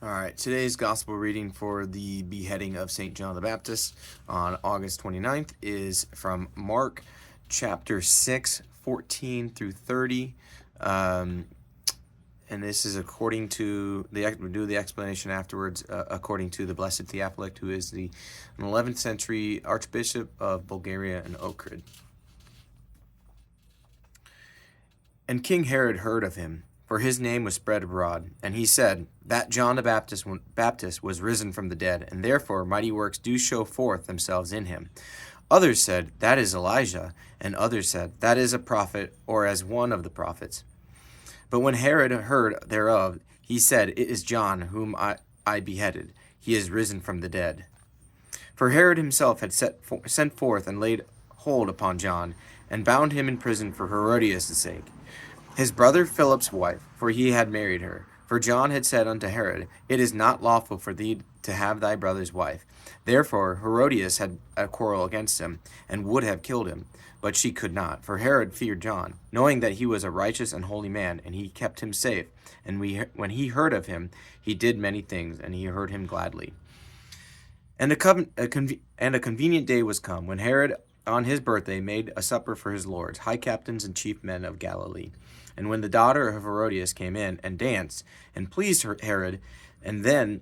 All right, today's gospel reading for the beheading of St. John the Baptist on August 29th is from Mark chapter 6, 14 through 30. And this is according to we'll do the explanation afterwards, according to the Blessed Theophylact, who is the 11th century Archbishop of Bulgaria and Ohrid. And King Herod heard of him, for his name was spread abroad, and he said, that John the Baptist was risen from the dead, and therefore mighty works do show forth themselves in him. Others said, that is Elijah, and others said, that is a prophet, or as one of the prophets. But when Herod heard thereof, he said, it is John whom I beheaded. He is risen from the dead. For Herod himself had sent forth and laid hold upon John, and bound him in prison for Herodias' sake, his brother Philip's wife, for he had married her. For John had said unto Herod, it is not lawful for thee to have thy brother's wife. Therefore Herodias had a quarrel against him, and would have killed him. But she could not, for Herod feared John, knowing that he was a righteous and holy man, and he kept him safe. And when he heard of him, he did many things, and he heard him gladly. And a convenient day was come, when Herod on his birthday made a supper for his lords, high captains and chief men of Galilee. And when the daughter of Herodias came in and danced, and pleased Herod, and then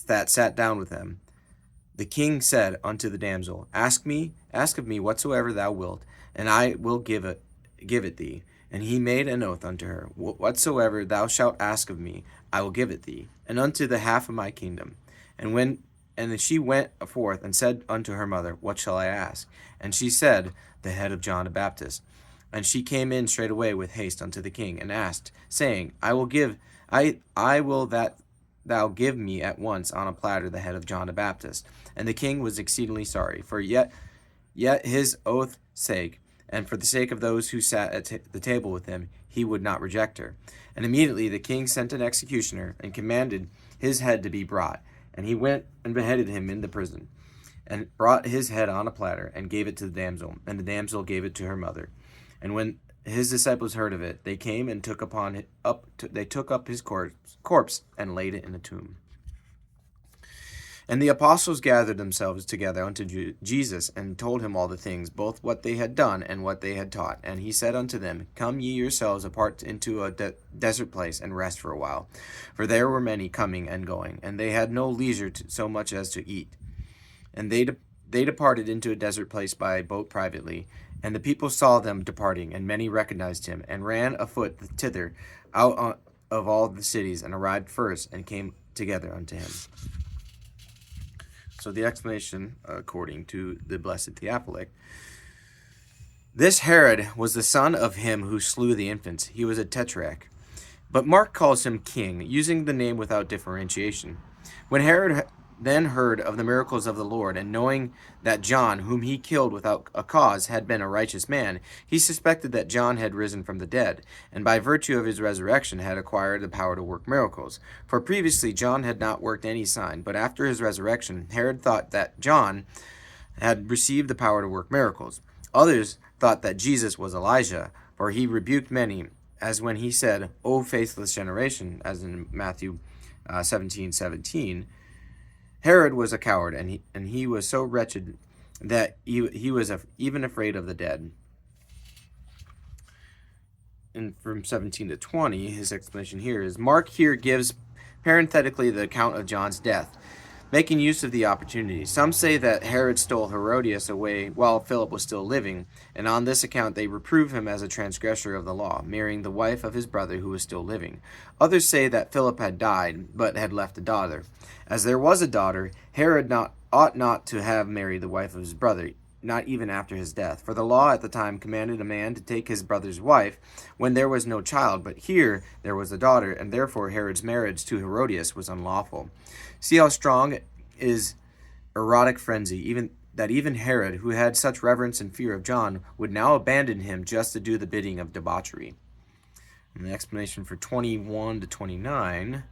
that sat down with them, the king said unto the damsel, Ask of me whatsoever thou wilt, and I will give it thee. And he made an oath unto her, Whatsoever thou shalt ask of me, I will give it thee, and unto the half of my kingdom. And she went forth and said unto her mother, What shall I ask? And she said, The head of John the Baptist. And she came in straightway with haste unto the king, and asked, saying, I will that thou give me at once on a platter the head of John the Baptist. And the king was exceedingly sorry, for yet his oath's sake, and for the sake of those who sat at the table with him, he would not reject her. And immediately the king sent an executioner, and commanded his head to be brought. And he went and beheaded him in the prison, and brought his head on a platter, and gave it to the damsel, and the damsel gave it to her mother. And when his disciples heard of it, they came and took up his corpse and laid it in a tomb. And the apostles gathered themselves together unto Jesus, and told him all the things, both what they had done and what they had taught. And he said unto them, Come ye yourselves apart into a desert place, and rest for a while. For there were many coming and going, and they had no leisure so much as to eat. And they departed into a desert place by boat privately. And the people saw them departing, and many recognized him, and ran afoot thither out of all the cities, and arrived first, and came together unto him. So the explanation, according to the Blessed Theophylact, this Herod was the son of him who slew the infants. He was a tetrarch. But Mark calls him king, using the name without differentiation. When Herod then heard of the miracles of the Lord, and knowing that John, whom he killed without a cause, had been a righteous man, he suspected that John had risen from the dead, and by virtue of his resurrection had acquired the power to work miracles. For previously John had not worked any sign, but after his resurrection Herod thought that John had received the power to work miracles. Others thought that Jesus was Elijah, for he rebuked many, as when he said, O faithless generation, as in Matthew 17:17. Herod was a coward, and he was so wretched that he was even afraid of the dead. And from 17 to 20, his explanation here is, Mark here gives parenthetically the account of John's death, making use of the opportunity. Some say that Herod stole Herodias away while Philip was still living, and on this account they reprove him as a transgressor of the law, marrying the wife of his brother who was still living. Others say that Philip had died, but had left a daughter. As there was a daughter, Herod ought not to have married the wife of his brother, not even after his death. For the law at the time commanded a man to take his brother's wife when there was no child, but here there was a daughter, and therefore Herod's marriage to Herodias was unlawful. See how strong is erotic frenzy, even Herod, who had such reverence and fear of John, would now abandon him just to do the bidding of debauchery. And the explanation for 21 to 29.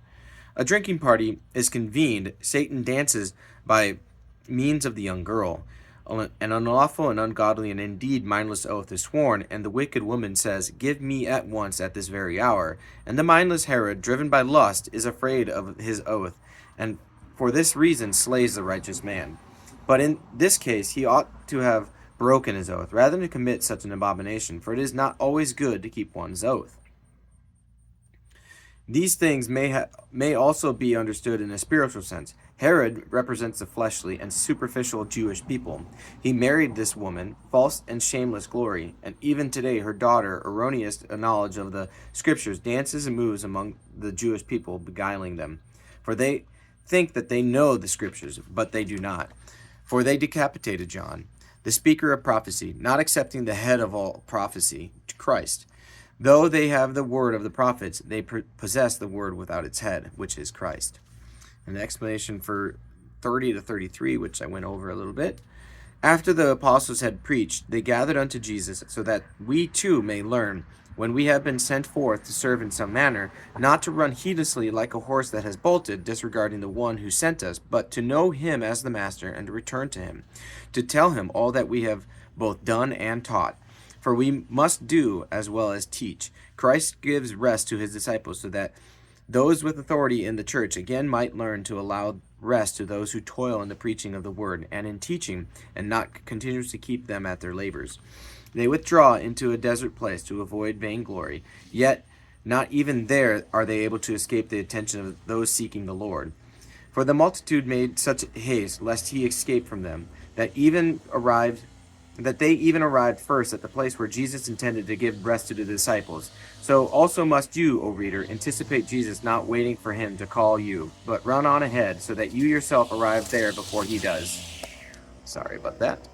A drinking party is convened. Satan dances by means of the young girl. An unlawful and ungodly and indeed mindless oath is sworn, and the wicked woman says, Give me at once at this very hour. And the mindless Herod, driven by lust, is afraid of his oath, and for this reason slays the righteous man. But in this case he ought to have broken his oath, rather than commit such an abomination, for it is not always good to keep one's oath. These things may also be understood in a spiritual sense. Herod represents the fleshly and superficial Jewish people. He married this woman, false and shameless glory, and even today her daughter, erroneous knowledge of the scriptures, dances and moves among the Jewish people, beguiling them. For they think that they know the scriptures, but they do not. For they decapitated John, the speaker of prophecy, not accepting the head of all prophecy, Christ. Though they have the word of the prophets, they possess the word without its head, which is Christ. An explanation for 30 to 33, which I went over a little bit. After the apostles had preached, they gathered unto Jesus, so that we too may learn, when we have been sent forth to serve in some manner, not to run heedlessly like a horse that has bolted, disregarding the one who sent us, but to know him as the master, and to return to him, to tell him all that we have both done and taught. For we must do as well as teach. Christ gives rest to his disciples, so that those with authority in the church again might learn to allow rest to those who toil in the preaching of the word and in teaching, and not continuously keep them at their labors. They withdraw into a desert place to avoid vainglory, yet not even there are they able to escape the attention of those seeking the Lord. For the multitude made such haste, lest he escape from them, that they even arrived first at the place where Jesus intended to give rest to the disciples. So also must you, O reader, anticipate Jesus, not waiting for him to call you, but run on ahead, so that you yourself arrive there before he does. Sorry about that.